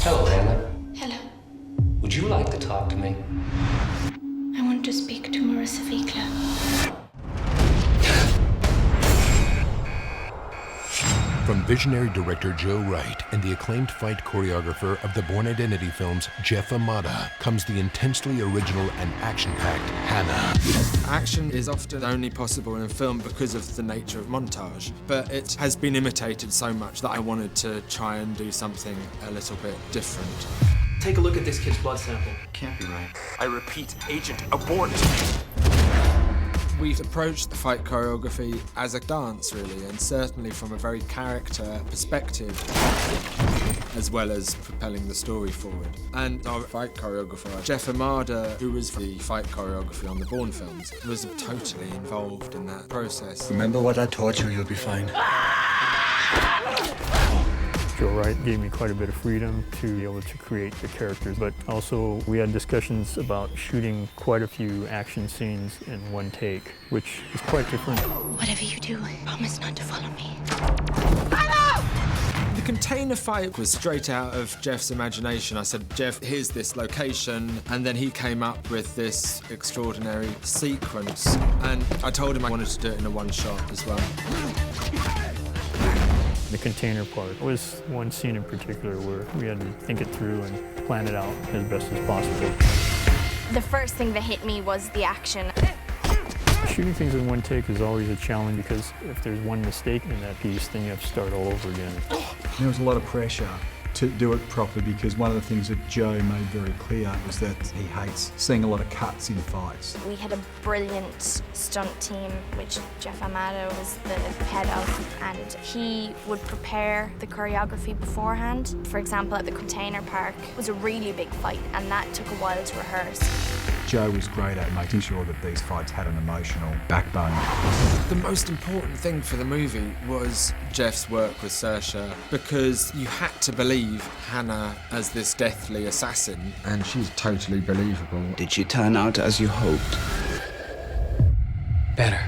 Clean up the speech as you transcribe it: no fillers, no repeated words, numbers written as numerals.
Hello, Hanna. Hello. Would you like to talk to me? I want to speak to Marissa Vikla. From visionary director Joe Wright and the acclaimed fight choreographer of the Bourne Identity films, Jeff Amada, comes the intensely original and action-packed Hanna. Action is often only possible in a film because of the nature of montage, but it has been imitated so much that I wanted to try and do something a little bit different. Take a look at this kid's blood sample. Can't be right. I repeat, Agent Abort. We've approached the fight choreography as a dance, really, and certainly from a very character perspective, as well as propelling the story forward. And our fight choreographer, Jeff Amada, who was the fight choreography on the Bourne films, was totally involved in that process. Remember what I taught you, you'll be fine. Joe Wright gave me quite a bit of freedom to be able to create the characters, but also we had discussions about shooting quite a few action scenes in one take, which is quite different. Whatever you do, promise not to follow me. The container fight was straight out of Jeff's imagination. I said, Jeff, here's this location, and then he came up with this extraordinary sequence, and I told him I wanted to do it in a one shot as well. The container part was one scene in particular where we had to think it through and plan it out as best as possible. The first thing that hit me was the action. Shooting things in one take is always a challenge because if there's one mistake in that piece, then you have to start all over again. There was a lot of pressure to do it properly because one of the things that Joe made very clear was that he hates seeing a lot of cuts in fights. We had a brilliant stunt team, which Jeff Amado was the head of, and he would prepare the choreography beforehand. For example, at the container park, it was a really big fight, and that took a while to rehearse. Joe was great at making sure that these fights had an emotional backbone. The most important thing for the movie was Jeff's work with Saoirse, because you had to believe Hanna as this deathly assassin. And she's totally believable. Did she turn out as you hoped? Better.